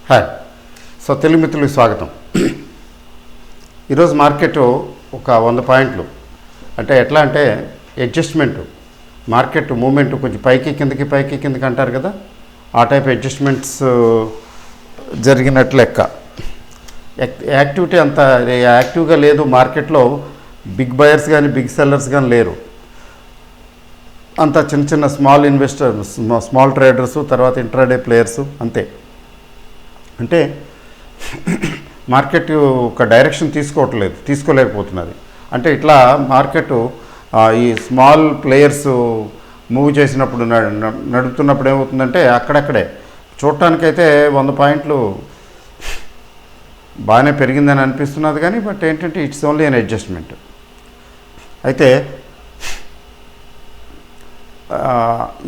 Hi. So Telugu మిత్రులకు స్వాగతం. ఈరోజు మార్కెట్ ఒక 100 పాయింట్లు అంటే ఎట్లా అంటే అడ్జస్ట్మెంట్ మార్కెట్ మూమెంట్ కొంచెం పైకి కిందకి అంటారు కదా, ఆ టైప్ అడ్జస్ట్మెంట్స్ జరిగినట్లు లెక్క. యాక్టివిటీ అంత యాక్టివ్గా లేదు మార్కెట్లో. బిగ్ బయర్స్ కానీ బిగ్ సెల్లర్స్ కానీ లేరు. అంతా చిన్న స్మాల్ ఇన్వెస్టర్స్, స్మాల్ ట్రేడర్సు, తర్వాత ఇంట్రాడే ప్లేయర్సు అంతే. అంటే మార్కెట్ ఒక డైరెక్షన్ తీసుకోలేకపోతున్నది. అంటే ఇట్లా మార్కెట్ ఈ స్మాల్ ప్లేయర్స్ మూవ్ చేసినప్పుడు నడుపుతున్నప్పుడు ఏమవుతుందంటే అక్కడక్కడే చూడటానికైతే 100 పాయింట్లు బాగానే పెరిగిందని అనిపిస్తున్నది, కానీ బట్ ఏంటంటే ఇట్స్ ఓన్లీ అన్ అడ్జస్ట్మెంట్. అయితే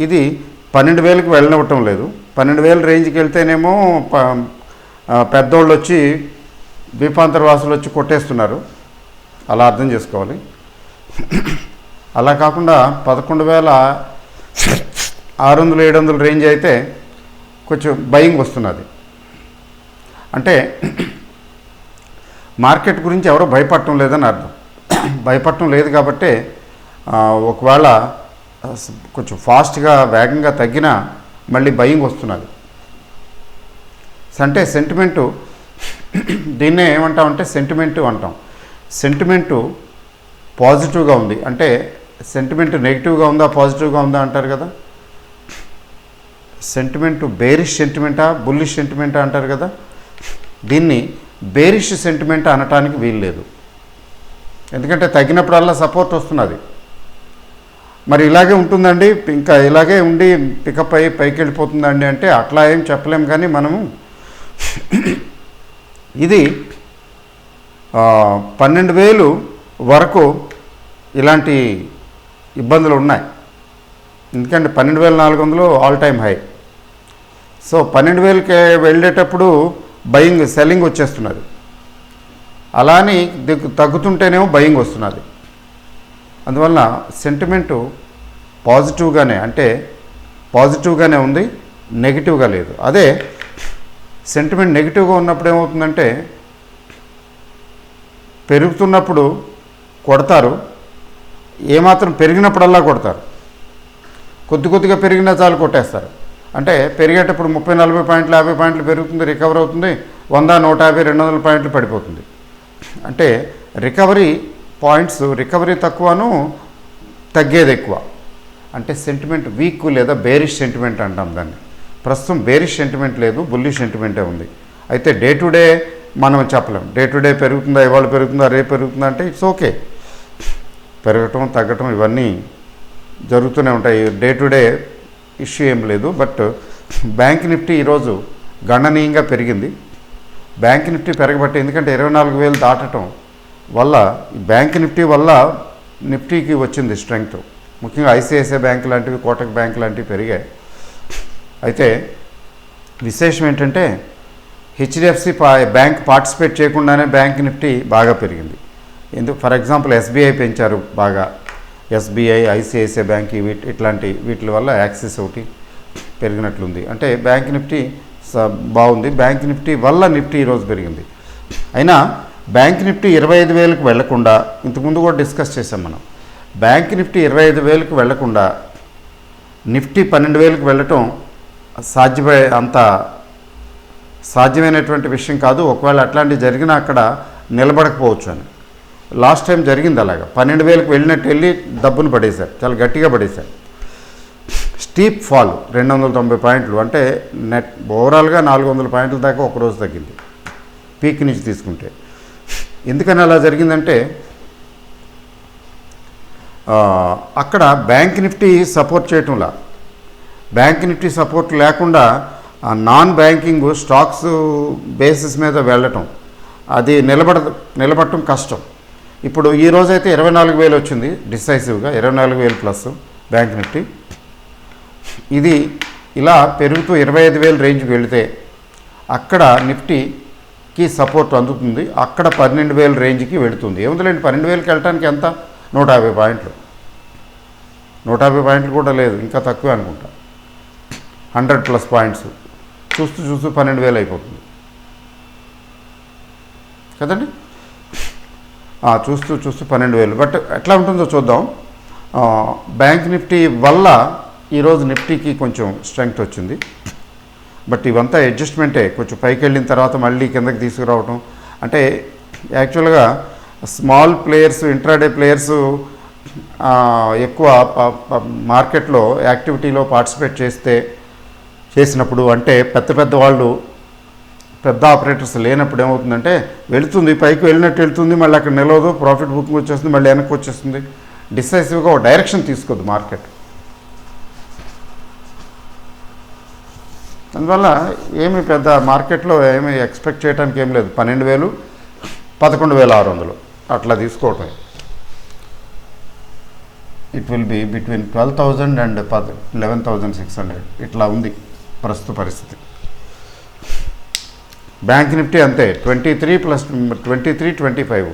ఇది 12,000కి వెళ్ళనివ్వటం లేదు. 12,000 రేంజ్కి వెళ్తేనేమో పెద్దోళ్ళు వచ్చి ద్వీపాంతర వాసులు వచ్చి కొట్టేస్తున్నారు, అలా అర్థం చేసుకోవాలి. అలా కాకుండా 11,600-700 రేంజ్ అయితే కొంచెం బయింగ్ వస్తున్నది. అంటే మార్కెట్ గురించి ఎవరో భయపడటం లేదని అర్థం. భయపడటం లేదు కాబట్టి ఒకవేళ కొంచెం ఫాస్ట్గా వేగంగా తగ్గినా మళ్ళీ బయింగ్ వస్తున్నది. అంటే సెంటిమెంటు, దీన్నే ఏమంటామంటే సెంటిమెంటు అంటాం. సెంటిమెంటు పాజిటివ్గా ఉంది అంటే సెంటిమెంట్ నెగిటివ్గా ఉందా పాజిటివ్గా ఉందా అంటారు కదా. సెంటిమెంటు బేరిష్ సెంటిమెంటా బుల్లిష్ సెంటిమెంటా అంటారు కదా. దీన్ని బేరిష్ సెంటిమెంట్ అనటానికి వీల్లేదు, ఎందుకంటే తగ్గినప్పుడల్లా సపోర్ట్ వస్తున్నది. మరి ఇలాగే ఉంటుందండి, ఇంకా ఇలాగే ఉండి పికప్ అయ్యి పైకి వెళ్ళిపోతుందండి అంటే అట్లా ఏం చెప్పలేం. కానీ మనము ఇది 12,000 వరకు ఇలాంటి ఇబ్బందులు ఉన్నాయి. ఎందుకంటే 12,400 ఆల్ టైమ్ హై. సో 12,000కి వెళ్ళేటప్పుడు బయింగ్ సెల్లింగ్ వచ్చేస్తున్నది. అలా అని తగ్గుతుంటేనేమో బయింగ్ వస్తున్నది. అందువల్ల సెంటిమెంటు పాజిటివ్గానే ఉంది, నెగిటివ్గా లేదు. అదే సెంటిమెంట్ నెగిటివ్గా ఉన్నప్పుడు ఏమవుతుందంటే పెరుగుతున్నప్పుడు కొడతారు, ఏమాత్రం పెరిగినప్పుడల్లా కొడతారు. కొద్దిగా పెరిగినా చాలు కొట్టేస్తారు. అంటే పెరిగేటప్పుడు 30-40 పాయింట్లు 50 పాయింట్లు పెరుగుతుంది, రికవర్ అవుతుంది, 100, 150, 200 పాయింట్లు పడిపోతుంది. అంటే రికవరీ తక్కువను, తగ్గేది ఎక్కువ. అంటే సెంటిమెంట్ వీక్ లేదా బేరిష్ సెంటిమెంట్ అంటాం దాన్ని. ప్రస్తుతం బేరిష్ సెంటిమెంట్ లేదు, బుల్లిష్ సెంటిమెంటే ఉంది. అయితే డే టు డే మనం చెప్పలేం. డే టు డే పెరుగుతుందా, ఇవాళ పెరుగుతుందా, రేపు పెరుగుతుందా అంటే ఇట్స్ ఓకే. పెరగటం తగ్గటం ఇవన్నీ జరుగుతూనే ఉంటాయి. డే టు డే ఇష్యూ ఏం లేదు. బట్ బ్యాంక్ నిఫ్టీ ఈరోజు గణనీయంగా పెరిగింది. బ్యాంక్ నిఫ్టీ పెరగబట్టి, ఎందుకంటే 24,000 దాటటం వల్ల బ్యాంక్ నిఫ్టీ వల్ల నిఫ్టీకి వచ్చింది స్ట్రెంగ్త్. ముఖ్యంగా ఐసిఐసిఐ బ్యాంక్ లాంటివి, కోటక్ బ్యాంక్ లాంటివి పెరిగాయి. అయితే విశేషం ఏంటంటే హెచ్డిఎఫ్సి బ్యాంక్ పార్టిసిపేట్ చేయకుండానే బ్యాంక్ నిఫ్టీ బాగా పెరిగింది. ఫర్ ఎగ్జాంపుల్ ఎస్బీఐ పెంచారు బాగా. ఎస్బీఐ, ఐసిఐసిఐ బ్యాంక్ వీటి వల్ల యాక్సిస్ ఒకటి పెరిగినట్లుంది. అంటే బ్యాంక్ నిఫ్టీ బాగుంది. బ్యాంక్ నిఫ్టీ వల్ల నిఫ్టీ ఈరోజు పెరిగింది. అయినా బ్యాంక్ నిఫ్టీ 25,000కి వెళ్లకుండా, ఇంతకుముందు కూడా డిస్కస్ చేసాం మనం, బ్యాంక్ నిఫ్టీ 25,000కి వెళ్లకుండా నిఫ్టీ 12,000కి వెళ్ళటం సాధ్యమైనటువంటి విషయం కాదు. ఒకవేళ అట్లాంటివి జరిగినా అక్కడ నిలబడకపోవచ్చు అని. లాస్ట్ టైం జరిగింది అలాగా. 12,000కి వెళ్ళి దబ్బును పడేశారు, చాలా గట్టిగా పడేశారు. స్టీప్ ఫాల్ 290 పాయింట్లు, అంటే నెట్ ఓవరాల్గా 400 పాయింట్ల దాకా ఒకరోజు తగ్గింది పీక్ నుంచి తీసుకుంటే. ఎందుకని అలా జరిగిందంటే అక్కడ బ్యాంక్ నిఫ్టీ సపోర్ట్ చేయటంలా, బ్యాంక్ నిఫ్టీ సపోర్ట్ లేకుండా నాన్ బ్యాంకింగ్ స్టాక్స్ బేసిస్ మీద వెళ్ళటం, అది నిలబడటం కష్టం. ఇప్పుడు ఈ రోజైతే 24,000 వచ్చింది డిసైసివ్గా, 24,000 ప్లస్ బ్యాంక్ నిఫ్టీ. ఇది ఇలా పెరుగుతూ 25,000 రేంజ్కి వెళితే అక్కడ నిఫ్టీకి సపోర్ట్ అందుతుంది. అక్కడ 12,000 రేంజ్కి వెళుతుంది. ఏముందిలేండి, 12,000కి వెళ్ళటానికి ఎంత, 150 పాయింట్లు. 150 పాయింట్లు కూడా లేదు, ఇంకా తక్కువే అనుకుంటా. 100+ పాయింట్స్ చూస్తూ 12,000 అయిపోతుంది. కదండి. చూస్తూ 12,000. బట్ ఎట్లా ఉంటుందో చూద్దాం. బ్యాంక్ నిఫ్టీ వల్ల ఈరోజు నిఫ్టీకి కొంచెం స్ట్రెంగ్త్ వచ్చింది. బట్ ఇవంతా అడ్జస్ట్మెంటే. కొంచెం పైకి వెళ్ళిన తర్వాత మళ్ళీ కిందకి తీసుకురావటం అంటే యాక్చువల్గా స్మాల్ ప్లేయర్స్, ఇంట్రాడే ప్లేయర్స్ ఎక్కువ మార్కెట్లో యాక్టివిటీలో పార్టిసిపేట్ చేసినప్పుడు, అంటే పెద్ద వాళ్ళు, పెద్ద ఆపరేటర్స్ లేనప్పుడు ఏమవుతుందంటే వెళుతుంది, పైకి వెళ్ళినట్టు వెళ్తుంది, మళ్ళీ అక్కడ నిలవదు, ప్రాఫిట్ బుకింగ్ వచ్చేస్తుంది, మళ్ళీ వెనక్కి వచ్చేస్తుంది. డిసైసివ్గా ఒక డైరెక్షన్ తీసుకోదు మార్కెట్. అందువల్ల ఏమి పెద్ద మార్కెట్లో ఏమి ఎక్స్పెక్ట్ చేయడానికి ఏం లేదు. 12,000, 11,600 అట్లా తీసుకోవటం. It will be between 12,000 and 11,600 ఇట్లా ఉంది ప్రస్తుత పరిస్థితి. బ్యాంక్ నిఫ్టీ అంతే, 23 + 23, 25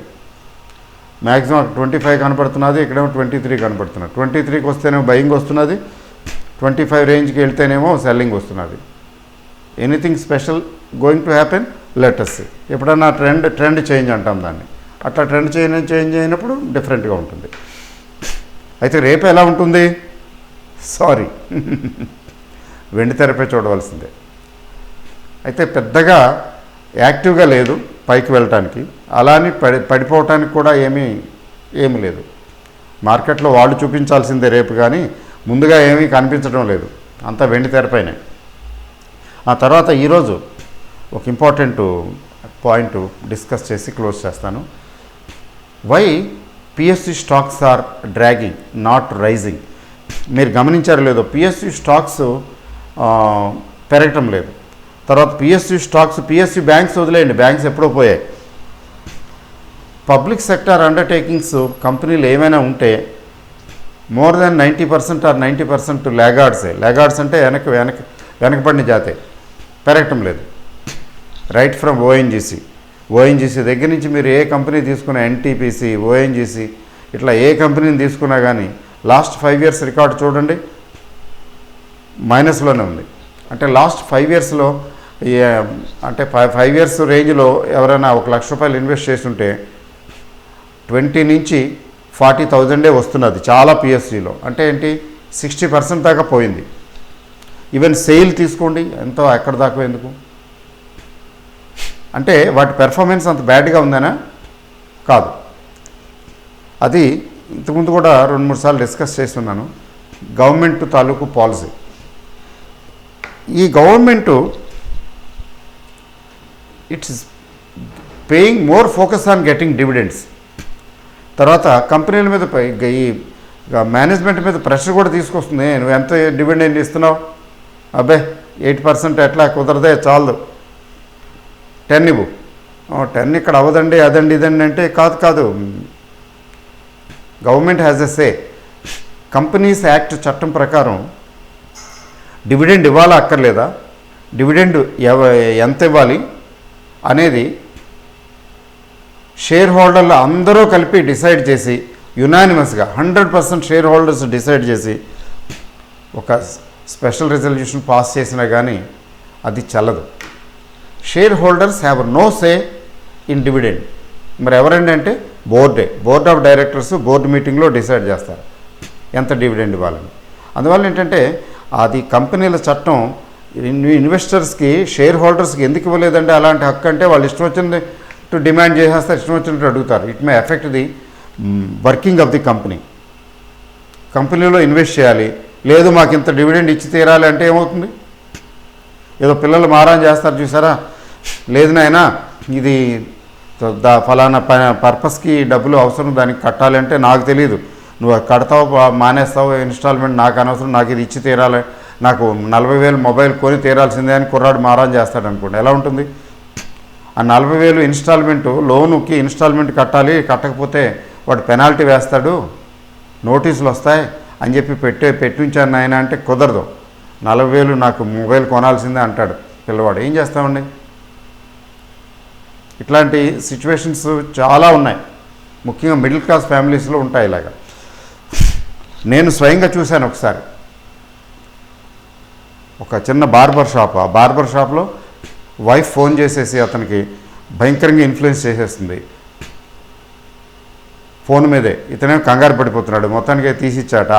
మ్యాక్సిమం 25 కనపడుతున్నది, ఇక్కడేమో 23 కనపడుతున్నది. 23కి వస్తేనేమో బయింగ్ వస్తున్నది, 25 రేంజ్కి వెళ్తేనేమో సెల్లింగ్ వస్తున్నది. Anything special going to happen? Let us see. ఎప్పుడన్నా ట్రెండ్ చేంజ్ అంటాం దాన్ని. అట్లా ట్రెండ్ చేంజ్ అయినప్పుడు డిఫరెంట్గా ఉంటుంది. అయితే రేపు ఎలా ఉంటుంది? సారీ, వెండి తెరపై చూడవలసిందే. అయితే పెద్దగా యాక్టివ్గా లేదు పైకి వెళ్ళటానికి, అలాని పడిపోవటానికి కూడా ఏమీ లేదు. మార్కెట్లో వాళ్ళు చూపించాల్సిందే రేపు, కానీ ముందుగా ఏమీ కనిపించడం లేదు, అంతా వెండి తెరపైనే. ఆ తర్వాత ఈరోజు ఒక ఇంపార్టెంట్ పాయింట్ డిస్కస్ చేసి క్లోజ్ చేస్తాను. Why PSU stocks are dragging, not rising. మీరు గమనించారో లేదో, పిఎస్యు స్టాక్స్ పెరగటం లేదు. తర్వాత పిఎస్యు బ్యాంక్స్ వదిలేయండి, బ్యాంక్స్ ఎప్పుడో పోయాయి. పబ్లిక్ సెక్టార్ అండర్టేకింగ్స్ కంపెనీలు ఏమైనా ఉంటే మోర్ దాన్ 90% ఆర్ 90% లాగార్డ్స్ అంటే వెనకబడిన జాతే, పెరగటం లేదు. రైట్ ఫ్రమ్ ఓఎన్జీసీ దగ్గర నుంచి మీరు ఏ కంపెనీ తీసుకున్నా, ఎన్టీపీసీ, ఓఎన్జీసీ, ఇట్లా ఏ కంపెనీని తీసుకున్నా కానీ లాస్ట్ 5 years రికార్డు చూడండి, మైనస్లోనే ఉంది. అంటే లాస్ట్ 5 yearsలో అంటే 5 years రేంజ్లో ఎవరైనా ₹1,00,000 ఇన్వెస్ట్ చేస్తుంటే 20 నుంచి 40,000 వస్తున్నది చాలా పిఎస్సిలో. అంటే ఏంటి, 60% దాకా పోయింది. ఈవెన్ సెయిల్ తీసుకోండి, ఎంతో ఎక్కడ దాకా ఎందుకు. అంటే వాటి పెర్ఫార్మెన్స్ అంత బ్యాడ్గా ఉందనా? కాదు. అది ఇంతకుముందు కూడా 2-3 సార్లు డిస్కస్ చేస్తున్నాను. గవర్నమెంట్ తాలూకు పాలసీ. ఈ government it's paying more focus on getting dividends. తర్వాత కంపెనీల మీద ఈ మేనేజ్మెంట్ మీద ప్రెషర్ కూడా తీసుకొస్తుంది. నువ్వు ఎంత డివిడెండ్ ఇస్తున్నావు, అబ్బే 8% ఎట్లా కుదరదే, చాలదు, 10 ఇవ్వు. 10 ఇక్కడ అవ్వదండి, అదండి ఇదండి అంటే కాదు. Government has a say. Companies act చట్టం ప్రకారం డివిడెండ్ ఇవ్వాలా అక్కర్లేదా, డివిడెండ్ ఎంత ఇవ్వాలి అనేది షేర్ హోల్డర్లు అందరూ కలిపి డిసైడ్ చేసి, యునానిమస్గా 100% షేర్ హోల్డర్స్ డిసైడ్ చేసి ఒక స్పెషల్ రిజల్యూషన్ పాస్ చేసినా కానీ అది చెల్లదు. Share holders have no say in dividend. మరి ఎవరండి అంటే బోర్డ్ ఆఫ్ డైరెక్టర్స్ బోర్డు మీటింగ్లో డిసైడ్ చేస్తారు ఎంత డివిడెండ్ ఇవ్వాలని. అందువల్ల ఏంటంటే అది కంపెనీల చట్టం ఇన్వెస్టర్స్కి, షేర్ హోల్డర్స్కి ఎందుకు ఇవ్వలేదంటే అలాంటి హక్కు అంటే వాళ్ళు ఇష్టం వచ్చినట్టు డిమాండ్ చేసేస్తారు, ఇష్టం వచ్చినట్టు అడుగుతారు. It may affect the working of the company. కంపెనీలో ఇన్వెస్ట్ చేయాలి, లేదు మాకు ఇంత డివిడెండ్ ఇచ్చి తీరాలి అంటే ఏమవుతుంది? ఏదో పిల్లలు మారాన్ చేస్తారు చూసారా, లేదు నాయనా ఇది ఫలానా పర్పస్కి డబ్బులు అవసరం, దానికి కట్టాలి అంటే నాకు తెలియదు, నువ్వు కడతావు మానేస్తావు ఇన్స్టాల్మెంట్, నాకు అనవసరం, నాకు ఇది ఇచ్చి తీరాలి, నాకు 40,000 మొబైల్ కొని తీరాల్సిందే అని కుర్రాడు మారాన్ చేస్తాడు అనుకోండి, ఎలా ఉంటుంది? ఆ 40,000 ఇన్స్టాల్మెంటు, లోనుకి ఇన్స్టాల్మెంట్ కట్టాలి, కట్టకపోతే వాడు పెనాల్టీ వేస్తాడు, నోటీసులు వస్తాయి అని చెప్పి పెట్టించాను ఆయన అంటే కుదరదు. 40,000 నాకు మొబైల్ కొనాల్సిందే అంటాడు పిల్లవాడు. ఏం చేస్తామండి? ఇట్లాంటి సిచ్యువేషన్స్ చాలా ఉన్నాయి, ముఖ్యంగా మిడిల్ క్లాస్ ఫ్యామిలీస్లో ఉంటాయి ఇలాగా. నేను స్వయంగా చూశాను ఒకసారి. ఒక చిన్న బార్బర్ షాప్, ఆ బార్బర్ షాప్లో వైఫ్ ఫోన్ చేసేసి అతనికి భయంకరంగా ఇన్ఫ్లుయెన్స్ చేసేస్తుంది. ఫోన్ మీదే ఇతనే కంగారు పడిపోతున్నాడు, మొత్తానికి తీసిచ్చాట.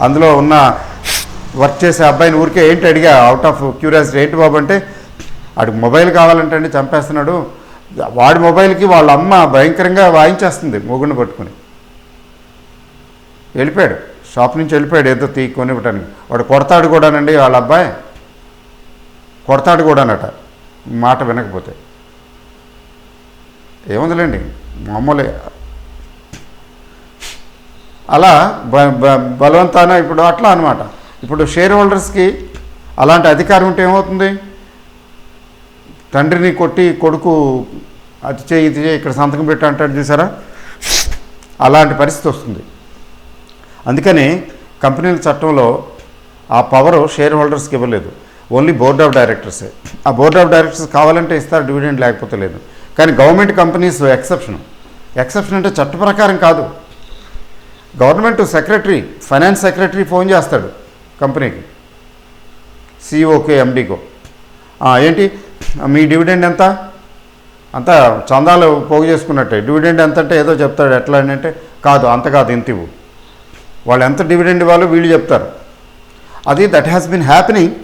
అందులో ఉన్న వర్క్ చేసే అబ్బాయిని ఊరికే ఏంటి అడిగా అవుట్ ఆఫ్ క్యూరియాసిటీ, ఏంటి బాబు అంటే వాడికి మొబైల్ కావాలంటే అండి చంపేస్తున్నాడు. వాడి మొబైల్కి వాళ్ళ అమ్మ భయంకరంగా వాయించేస్తుంది మొగుడిని పట్టుకుని. వెళ్ళిపోయాడు, షాప్ నుంచి వెళ్ళిపోయాడు ఏదో కొనివ్వటానికి. వాడు కొడతాడు కూడానండి, వాళ్ళ అబ్బాయి కొడతాడు కూడానట మాట వినకపోతే. ఏముందిలేండి మామూలే. అలా బలవంతాన ఇప్పుడు అట్లా అనమాట. ఇప్పుడు షేర్ హోల్డర్స్కి అలాంటి అధికారం ఉంటే ఏమవుతుంది, తండ్రిని కొట్టి కొడుకు అది చేయి ఇది చేయి ఇక్కడ సంతకం పెట్టు అంటాడు చూసారా, అలాంటి పరిస్థితి వస్తుంది. అందుకని కంపెనీల చట్టంలో ఆ పవరు షేర్ హోల్డర్స్కి ఇవ్వలేదు, ఓన్లీ బోర్డ్ ఆఫ్ డైరెక్టర్సే. ఆ బోర్డ్ ఆఫ్ డైరెక్టర్స్ కావాలంటే ఇస్తారు డివిడెండ్, లేకపోతే లేదు. కానీ గవర్నమెంట్ కంపెనీస్ ఎక్సెప్షన్ అంటే చట్ట ప్రకారం కాదు. Government secretary, finance secretary phone చేస్తాడు కంపెనీకి, సిఇఓకి ఎండీకో, ఏంటి మీ డివిడెండ్ ఎంత, అంతా చందాలు పోగు చేసుకున్నట్టే. డివిడెండ్ ఎంత అంటే ఏదో చెప్తాడు, ఎట్లా అంటే కాదు అంత కాదు ఇంత ఇవ్వు. వాళ్ళు ఎంత డివిడెండ్ ఇవ్వాలో వీళ్ళు చెప్తారు. అది దట్ హ్యాస్ బీన్ హ్యాపెనింగ్.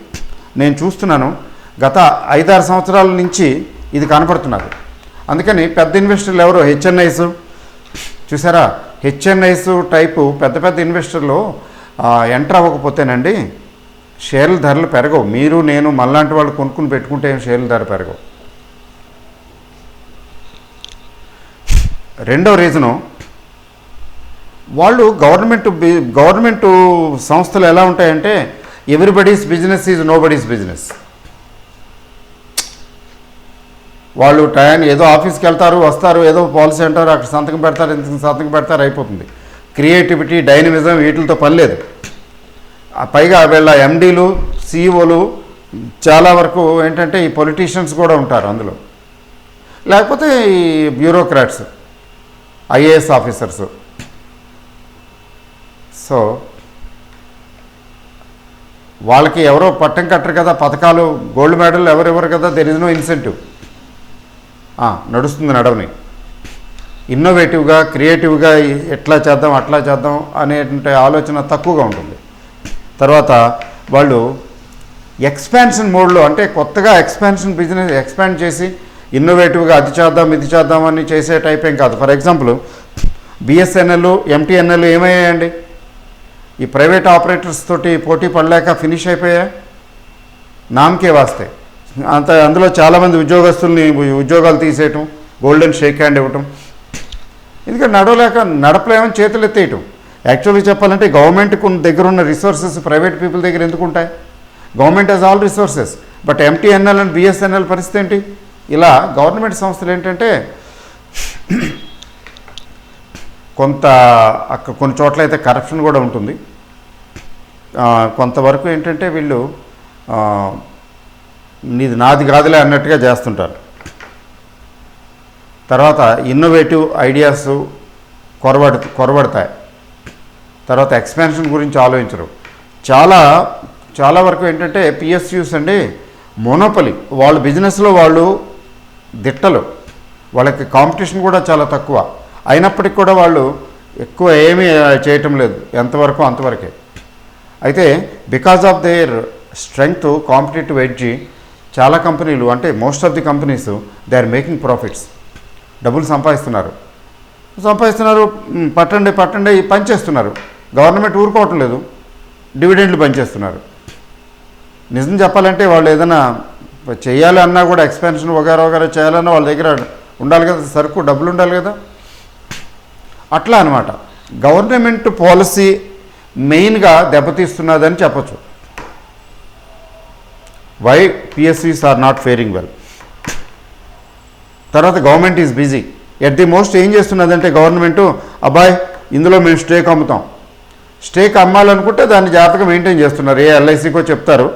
నేను చూస్తున్నాను గత 5-6 సంవత్సరాల నుంచి ఇది కనపడుతున్నది. అందుకని పెద్ద ఇన్వెస్టర్లు ఎవరో హెచ్ఎన్ఐస్ చూసారా, హెచ్ఎన్ఐస్ టైపు పెద్ద పెద్ద ఇన్వెస్టర్లు ఎంటర్ అవ్వకపోతేనండి షేర్ల ధరలు పెరగవు. మీరు నేను మళ్ళాంటి వాళ్ళు కొనుక్కుని పెట్టుకుంటే షేర్ల ధర పెరగవు. రెండో రీజను, వాళ్ళు గవర్నమెంట్ సంస్థలు ఎలా ఉంటాయంటే everybody's business is nobody's business. వాళ్ళు టయాన్ని ఏదో ఆఫీస్కి వెళ్తారు, వస్తారు, ఏదో పాలసీ అంటారు, అక్కడ సంతకం పెడతారు, ఇంత సంతకం పెడతారు, అయిపోతుంది. క్రియేటివిటీ, డైనమిజం వీటితో పని లేదు. పైగా వీళ్ళ ఎండీలు, సిఇఓలు చాలా వరకు ఏంటంటే ఈ పొలిటీషియన్స్ కూడా ఉంటారు అందులో, లేకపోతే ఈ బ్యూరోక్రాట్స్, ఐఏఎస్ ఆఫీసర్స్. సో వాళ్ళకి ఎవరో పట్టం కట్టరు కదా, పథకాలు గోల్డ్ మెడల్ ఎవరెవరు కదా, దెర్ ఇస్ నో ఇన్సెంటివ్. నడుస్తుంది నడవని. ఇన్నోవేటివ్గా, క్రియేటివ్గా ఎట్లా చేద్దాం అట్లా చేద్దాం అనేటువంటి ఆలోచన తక్కువగా ఉంటుంది. తర్వాత వాళ్ళు ఎక్స్పాన్షన్ మోడ్లో, అంటే కొత్తగా బిజినెస్ ఎక్స్పాండ్ చేసి ఇన్నోవేటివ్గా అది చేద్దాం ఇది చేద్దామని చేసే టైప్ ఏం కాదు. ఫర్ ఎగ్జాంపుల్ బిఎస్ఎన్ఎల్, ఎంటీఎన్ఎల్ ఏమయ్యాయండి, ఈ ప్రైవేట్ ఆపరేటర్స్ తోటి పోటీ పడలేక ఫినిష్ అయిపోయా, నామకే వాస్తే. అందులో చాలామంది ఉద్యోగస్తుల్ని ఉద్యోగాలు తీసేయటం, గోల్డెన్ షేక్ హ్యాండ్ ఇవ్వటం, ఎందుకంటే నడపలేమని చేతులు ఎత్తేయటం. యాక్చువల్గా చెప్పాలంటే గవర్నమెంట్కి దగ్గర ఉన్న రిసోర్సెస్ ప్రైవేట్ పీపుల్ దగ్గర ఎందుకు ఉంటాయి? Government has all resources. But MTNL and BSNL పరిస్థితి ఏంటి? ఇలా గవర్నమెంట్ సంస్థలు ఏంటంటే కొన్ని చోట్ల అయితే కరప్షన్ కూడా ఉంటుంది. కొంతవరకు ఏంటంటే వీళ్ళు నాది కాదులే అన్నట్టుగా చేస్తుంటారు. తర్వాత ఇన్నోవేటివ్ ఐడియాస్ కొరబడతాయి. తర్వాత ఎక్స్పాన్షన్ గురించి ఆలోచించరు. చాలా వరకు ఏంటంటే పిఎస్యూస్ అండి మోనోపలి, వాళ్ళ బిజినెస్లో వాళ్ళు దిట్టలు, వాళ్ళకి కాంపిటీషన్ కూడా చాలా తక్కువ. అయినప్పటికీ కూడా వాళ్ళు ఎక్కువ ఏమీ చేయటం లేదు, ఎంతవరకు అంతవరకే. అయితే because of their strength, competitive edge, చాలా కంపెనీలు అంటే most of the companies they are making profits. డబ్బులు సంపాదిస్తున్నారు, పట్టండి పనిచేస్తున్నారు. గవర్నమెంట్ ఊరుకోవటం లేదు, డివిడెండ్లు పనిచేస్తున్నారు. నిజం చెప్పాలంటే వాళ్ళు ఏదైనా చేయాలి అన్నా కూడా ఎక్స్పాన్షన్ వగేరా చేయాలన్నా వాళ్ళ దగ్గర ఉండాలి కదా, సరుకు డబ్బులు ఉండాలి కదా. అట్లా అనమాట గవర్నమెంట్ పాలసీ మెయిన్గా దెబ్బతీస్తున్నదని చెప్పచ్చు. వై పిఎస్సీస్ ఆర్ నాట్ ఫేరింగ్ వెల్. తర్వాత government is busy. At the most ఏం చేస్తున్నదంటే గవర్నమెంటు, అబ్బాయి ఇందులో మేము స్టేక్ అమ్ముతాం, స్టేక్ అమ్మాలనుకుంటే దాన్ని జాగ్రత్తగా మెయింటైన్ చేస్తున్నారు. ఏ ఎల్ఐసికో చెప్తారు,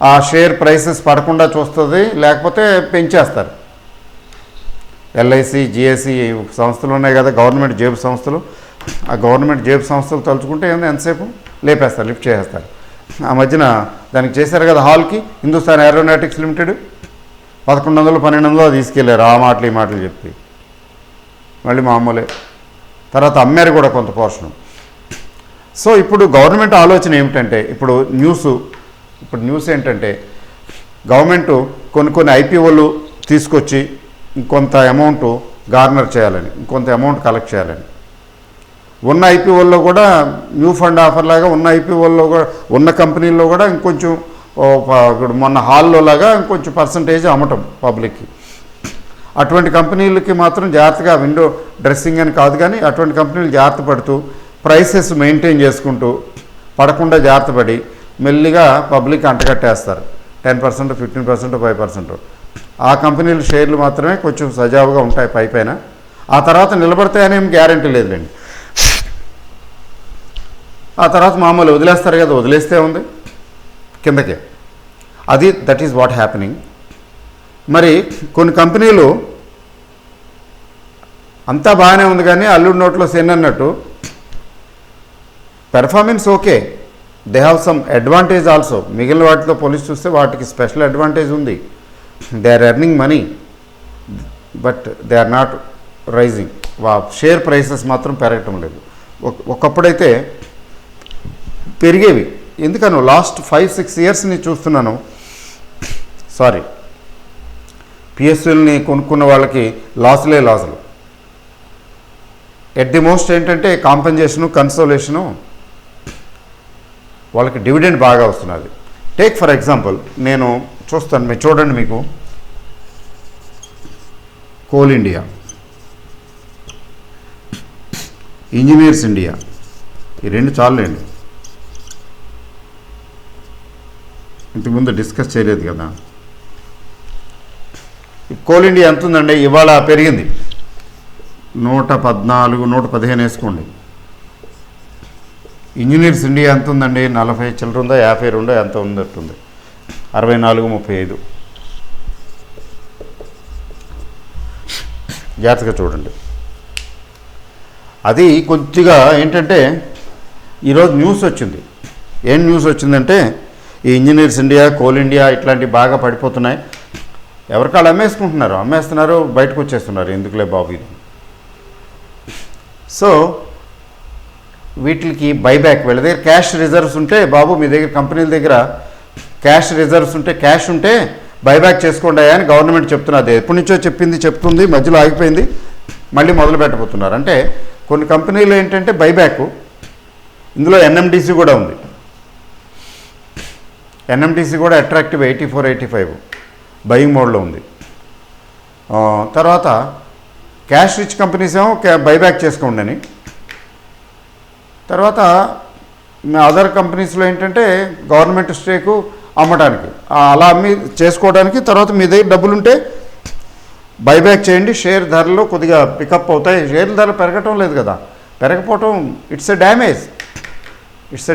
ఆ షేర్ ప్రైసెస్ పడకుండా చూస్తుంది, లేకపోతే పెంచేస్తారు. ఎల్ఐసి, జిఎస్సి సంస్థలు ఉన్నాయి కదా, గవర్నమెంట్ జేబు సంస్థలు. ఆ గవర్నమెంట్ జేబు సంస్థలు తలుచుకుంటే ఎంతసేపు లేపేస్తారు, లిఫ్ట్ చేసేస్తారు. ఆ మధ్యన దానికి చేశారు కదా హాల్కి, హిందుస్థాన్ ఏరోనాటిక్స్ లిమిటెడ్ 1100 1200 తీసుకెళ్ళారు ఆ మాటలు ఈ మాటలు చెప్పి. మళ్ళీ మామూలే. తర్వాత అమ్మారు కూడా కొంత పోర్షను. సో ఇప్పుడు గవర్నమెంట్ ఆలోచన ఏమిటంటే, ఇప్పుడు న్యూస్ ఏంటంటే గవర్నమెంట్ కొన్ని ఐపీఓలు తీసుకొచ్చి ఇంకొంత అమౌంట్ గార్నర్ చేయాలని, ఇంకొంత అమౌంట్ కలెక్ట్ చేయాలని. ఉన్న ఐపీఓల్లో కూడా న్యూ ఫండ్ ఆఫర్ లాగా ఉన్న ఐపీఓల్లో కూడా ఉన్న కంపెనీల్లో కూడా ఇంకొంచెం ఇప్పుడు మొన్న హాల్లో లాగా ఇంకొంచెం పర్సంటేజ్ అమ్మటం పబ్లిక్కి. అటువంటి కంపెనీలకి మాత్రం జాగ్రత్తగా విండో డ్రెస్సింగ్ అని కాదు కానీ అటువంటి కంపెనీలు జాగ్రత్త పడుతూ ప్రైసెస్ మెయింటైన్ చేసుకుంటూ పడకుండా జాగ్రత్త పడి మెల్లిగా పబ్లిక్ అంటగట్టేస్తారు. 10%, 15%, 5%. ఆ కంపెనీల షేర్లు మాత్రమే కొంచెం సజావుగా ఉంటాయి పైన. ఆ తర్వాత నిలబడతాయని ఏం గ్యారంటీ లేదులేండి. ఆ తర్వాత మామూలు వదిలేస్తారు కదా, వదిలేస్తే ఉంది కిందకే. That is what happening. మరి కొన్ని కంపెనీలు అంతా బాగానే ఉంది కానీ అల్లుడి నోట్లో సెన్ అన్నట్టు performance okay, they have some advantage also. మిగిలిన వాటితో పోలీస్ చూస్తే వాటికి స్పెషల్ అడ్వాంటేజ్ ఉంది. They are earning money but they are not rising. Share prices మాత్రం పెరగటం లేదు. ఒకప్పుడైతే పెరిగేవి. ఎందుకనో లాస్ట్ 5-6 ఇయర్స్ని చూస్తున్నాను. పిఎస్యూల్ని కొనుక్కున్న వాళ్ళకి లాసులు. ఎట్ ది మోస్ట్ ఏంటంటే కాంపెన్సేషను, కన్సోలేషను, వాళ్ళకి డివిడెండ్ బాగా వస్తున్నది. టేక్ ఫర్ ఎగ్జాంపుల్, నేను చూస్తాను, మీరు చూడండి, మీకు కోల్ ఇండియా, ఇంజనీర్స్ ఇండియా, ఈ రెండు చాలండి. ఇంతకుముందు డిస్కస్ చేయలేదు కదా. కోల్ ఇండియా ఎంత ఉందండి? ఇవాళ పెరిగింది 114, 115 వేసుకోండి. ఇంజనీర్స్ ఇండియా ఎంత ఉందండి? 40 చిల్లర ఉందా, 52 ఎంత ఉన్నట్టుంది, 64.35. జాగ్రత్తగా చూడండి. అది కొద్దిగా ఏంటంటే ఈరోజు న్యూస్ వచ్చింది. ఏం న్యూస్ వచ్చిందంటే ఈ ఇంజనీర్స్ ఇండియా, కోల్ ఇండియా ఇట్లాంటివి బాగా పడిపోతున్నాయి. ఎవరికాళ్ళు అమ్మేస్తున్నారు, బయటకు వచ్చేస్తున్నారు. ఎందుకులే బాబు ఇది. సో వీటికి బైబ్యాక్, వీళ్ళ దగ్గర క్యాష్ రిజర్వ్స్ ఉంటే, బాబు మీ దగ్గర కంపెనీల దగ్గర క్యాష్ రిజర్వ్స్ ఉంటే, క్యాష్ ఉంటే బైబ్యాక్ చేసుకోండి అని గవర్నమెంట్ చెప్తున్నది. ఎప్పటి నుంచో చెప్తుంది, మధ్యలో ఆగిపోయింది, మళ్ళీ మొదలు పెట్టబోతున్నారు. అంటే కొన్ని కంపెనీలు ఏంటంటే బైబ్యాక్, ఇందులో ఎన్ఎండిసి కూడా ఉంది. ఎన్ఎండిసి కూడా అట్రాక్టివ్ 84, 85 బయింగ్ మోడ్లో ఉంది. తర్వాత క్యాష్ రిచ్ కంపెనీస్ ఏమో బైబ్యాక్ చేసుకోండి అని. తర్వాత అదర్ కంపెనీస్లో ఏంటంటే గవర్నమెంట్ స్టేకు అమ్మడానికి, అలా అమ్మి చేసుకోవడానికి. తర్వాత మీ దగ్గర డబ్బులుంటే బైబ్యాక్ చేయండి, షేర్ ధరలు కొద్దిగా పికప్ అవుతాయి. షేర్ ధర పెరగటం లేదు కదా, పెరగపోవటం it's a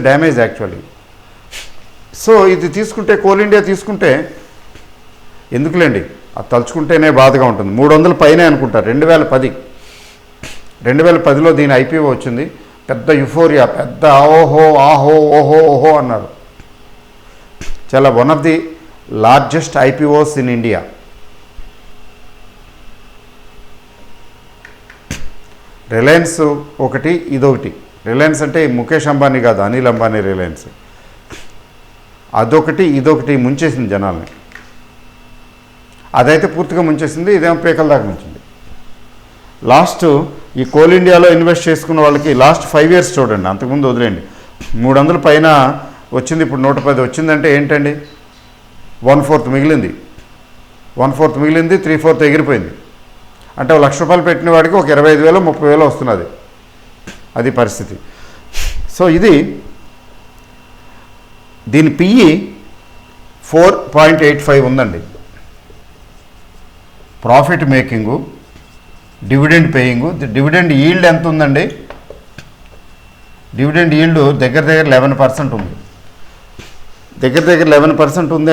damage actually. So ఇది తీసుకుంటే, కోల్ ఇండియా తీసుకుంటే ఎందుకులేండి, అది తలుచుకుంటేనే బాధగా ఉంటుంది. 300 పైనే అనుకుంటారు. 2010లో దీని ఐపీఓ వచ్చింది. పెద్ద యుఫోరియా, పెద్ద ఓహో అన్నారు. చాలా one of the largest IPOs in India. Reliance ఒకటి, ఇదొకటి. రిలయన్స్ అంటే ముఖేష్ అంబానీ కాదు, అనిల్ అంబానీ రిలయన్స్. అదొకటి ఇదొకటి ముంచేసింది జనాల్ని. అదైతే పూర్తిగా ముంచేసింది, ఇదేమో పీకల దాకా ముంచింది. లాస్ట్ ఈ కోల్ ఇండియాలో ఇన్వెస్ట్ చేసుకున్న వాళ్ళకి లాస్ట్ 5 ఇయర్స్ చూడండి, అంతకుముందు వదిలేండి. 300 పైన వచ్చింది, ఇప్పుడు 110 వచ్చిందంటే ఏంటండి? 1/4 మిగిలింది, 3/4 ఎగిరిపోయింది. అంటే ₹1,00,000 పెట్టిన వాడికి ఒక 25,000, 30,000 వస్తున్నది. అది పరిస్థితి. సో దీని పిఈ 4.85 ఉందండి. Profit making, dividend paying. Dividend yield ఎంత ఉందండి? డివిడెండ్ ఈల్డ్ దగ్గర 11% ఉంది. దగ్గర 11% ఉంది.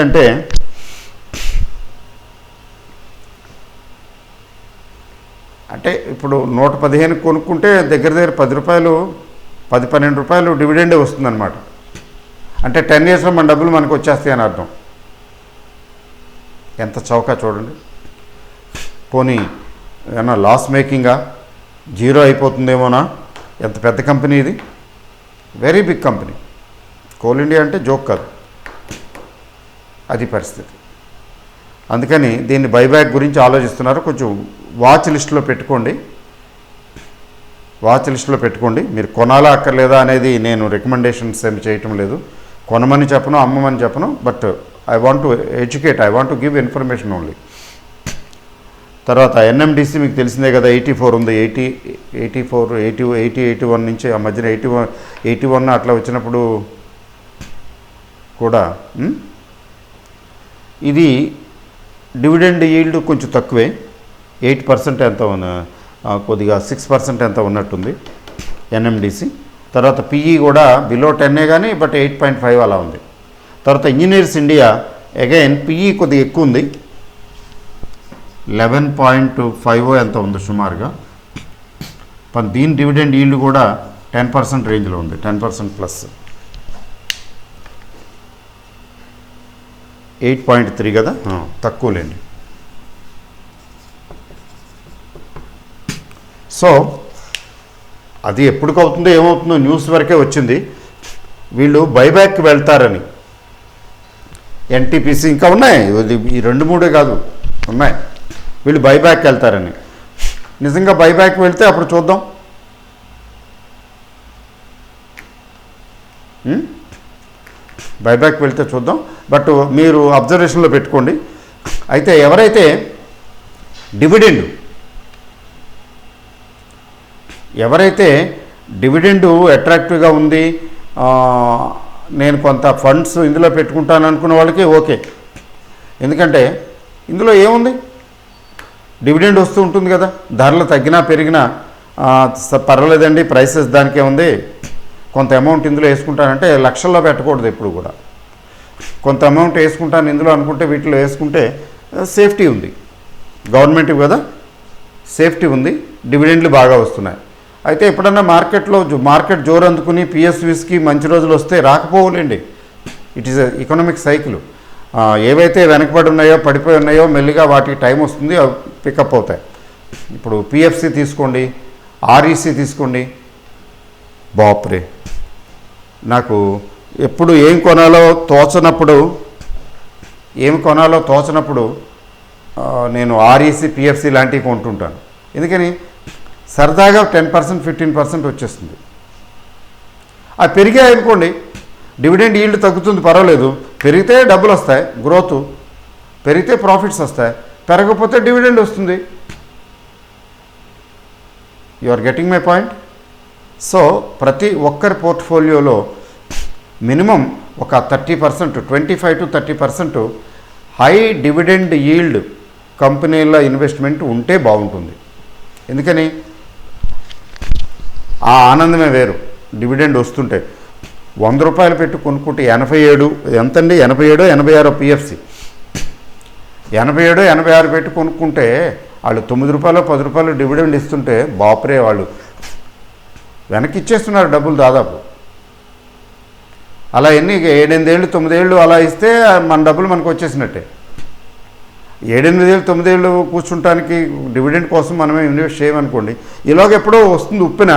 అంటే ఇప్పుడు 115 కొనుక్కుంటే దగ్గర ₹10, ₹12 డివిడెండే వస్తుందన్నమాట. అంటే 10 ఇయర్స్లో మన డబ్బులు మనకు వచ్చేస్తాయి అని అర్థం. ఎంత చౌక చూడండి. పోనీ ఏమన్నా లాస్ మేకింగా, జీరో అయిపోతుందేమోనా? ఎంత పెద్ద కంపెనీ ఇది, very big company. Coal India అంటే జోక్ కాదు, అది పరిస్థితి. అందుకని దీన్ని బైబ్యాక్ గురించి ఆలోచిస్తున్నారు. కొంచెం వాచ్ లిస్టులో పెట్టుకోండి, వాచ్ లిస్టులో పెట్టుకోండి. మీరు కొనాలా అక్కర్లేదా అనేది నేను రికమెండేషన్స్ ఏమి చేయటం లేదు. కొనమని చెప్పను, అమ్మమని చెప్పను, but I want to educate, I want to give information only. తర్వాత ఎన్ఎండిసి మీకు తెలిసిందే కదా, 84 ఉంది, 84, 81 నుంచి ఆ మధ్యన 81 అట్లా వచ్చినప్పుడు కూడా ఇది డివిడెండ్ ఈల్డ్ కొంచెం తక్కువే, 8% ఎంత కొద్దిగా 6% ఎంత ఉన్నట్టుంది ఎన్ఎండిసి. తర్వాత పిఈ కూడా బిలో 10 కానీ బట్ 8.5 అలా ఉంది. తర్వాత ఇంజనీర్స్ ఇండియా అగైన్ పిఈ కొద్దిగా ఎక్కువ ఉంది, 11.5 ఎంత ఉంది సుమారుగా. దీని డివిడెండ్ ఈల్డ్ కూడా 10% రేంజ్లో ఉంది, 10% ప్లస్. 8.3 కదా, తక్కువలేండి. సో అది ఎప్పటికవుతుందో ఏమవుతుందో న్యూస్ వరకే వచ్చింది. వీళ్ళు బైబ్యాక్కి వెళ్తారని, ఎన్టీపీసీ ఇంకా ఉన్నాయి, ఈ 2-3 కాదు ఉన్నాయి, వీళ్ళు బైబ్యాక్కి వెళ్తారని. నిజంగా బైబ్యాక్కి వెళ్తే అప్పుడు చూద్దాం. బైబ్యాక్ వెళ్తే చూద్దాం, బట్ మీరు అబ్జర్వేషన్లో పెట్టుకోండి. అయితే ఎవరైతే డివిడెండు అట్రాక్టివ్గా ఉంది, నేను కొంత ఫండ్స్ ఇందులో పెట్టుకుంటాను అనుకున్న వాళ్ళకి ఓకే. ఎందుకంటే ఇందులో ఏముంది, డివిడెండ్ వస్తూ ఉంటుంది కదా, ధరలు తగ్గినా పెరిగినా పర్వాలేదండి, ప్రైసెస్ దానికే ఉంది. కొంత అమౌంట్ ఇందులో వేసుకుంటానంటే లక్షల్లో పెట్టకూడదు ఎప్పుడు కూడా. కొంత అమౌంట్ వేసుకుంటాను ఇందులో అనుకుంటే వీటిలో వేసుకుంటే సేఫ్టీ ఉంది, గవర్నమెంట్ కదా, సేఫ్టీ ఉంది, డివిడెండ్లు బాగా వస్తున్నాయి. అయితే ఎప్పుడన్నా మార్కెట్ జోరు అందుకుని పిఎస్యూస్కి మంచి రోజులు వస్తే రాకపోవులేండి, ఇట్ ఈస్ ఎకనామిక్ సైకిల్. ఏవైతే వెనకబడి ఉన్నాయో, పడిపోయి ఉన్నాయో, మెల్లిగా వాటికి టైం వస్తుంది, అవి పికప్ అవుతాయి. ఇప్పుడు పిఎఫ్సి తీసుకోండి, ఆర్ఈసి తీసుకోండి, బాప్రే, నాకు ఎప్పుడు ఏం కొనాలో తోచనప్పుడు నేను ఆర్ఈసి, పిఎఫ్సి లాంటివి కొంటుంటాను. ఎందుకని సరదాగా 10%, 15% వచ్చేస్తుంది. అది పెరిగాయి అనుకోండి, డివిడెండ్ ఈల్డ్ తగ్గుతుంది, పర్వాలేదు, పెరిగితే డబ్బులు వస్తాయి, గ్రోత్ పెరిగితే ప్రాఫిట్స్ వస్తాయి, పెరగకపోతే డివిడెండ్ వస్తుంది. You are getting my point. So ప్రతి ఒక్కరి పోర్ట్ఫోలియోలో మినిమం ఒక 30%, 25 to 30% హై డివిడెండ్ ఈల్డ్ కంపెనీల ఇన్వెస్ట్మెంట్ ఉంటే బాగుంటుంది. ఎందుకని ఆ ఆనందమే వేరు. డివిడెండ్ వస్తుంటే 100 రూపాయలు పెట్టి కొనుక్కుంటే 87 ఎంతండి, 87, 86 పిఎఫ్సి, 87, 86 పెట్టి కొనుక్కుంటే వాళ్ళు 9 రూపాయలు, 10 రూపాయలు డివిడెండ్ ఇస్తుంటే బాపురే, వాళ్ళు వెనక్కి ఇచ్చేస్తున్నారు డబ్బులు దాదాపు. అలా 7, 8 ఏళ్ళు, 9 ఏళ్ళు అలా ఇస్తే మన డబ్బులు మనకు వచ్చేసినట్టే. 7, 8 ఏళ్ళు, 9 ఏళ్ళు కూర్చుంటానికి డివిడెండ్ కోసం మనమే ఇన్వెస్ట్ చేయమనుకోండి, ఈలోగా ఎప్పుడో వస్తుంది ఉప్పిన.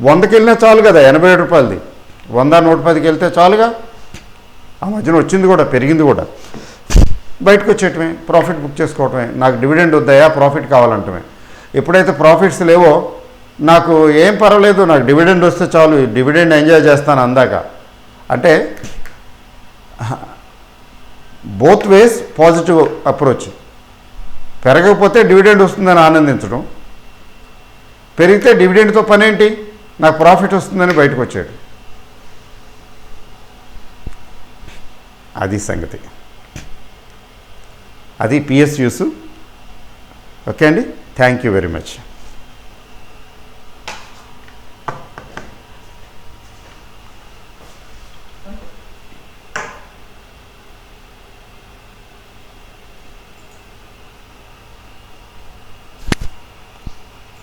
100కి వెళ్ళినా చాలు కదా, 87 రూపాయలది, 100, 110కి వెళ్తే చాలుగా. ఆ మధ్యన వచ్చింది కూడా, పెరిగింది కూడా, బయటకు వచ్చేయటమే, ప్రాఫిట్ బుక్ చేసుకోవటమే. నాకు డివిడెండ్ వద్దాయా, ప్రాఫిట్ కావాలంటమే. ఎప్పుడైతే ప్రాఫిట్స్ లేవో, నాకు ఏం పర్వాలేదు, నాకు డివిడెండ్ వస్తే చాలు, డివిడెండ్ ఎంజాయ్ చేస్తాను అందాక అంటే బోత్ వేస్ పాజిటివ్ అప్రోచ్. పెరగకపోతే డివిడెండ్ వస్తుందని ఆనందించడం, పెరిగితే డివిడెండ్తో పని ఏంటి, నాకు ప్రాఫిట్ వస్తుందని బయటకు వచ్చాడు. అది సంగతి, అది పిఎస్యూస్. ఓకే అండి, థ్యాంక్ యూ వెరీ మచ్.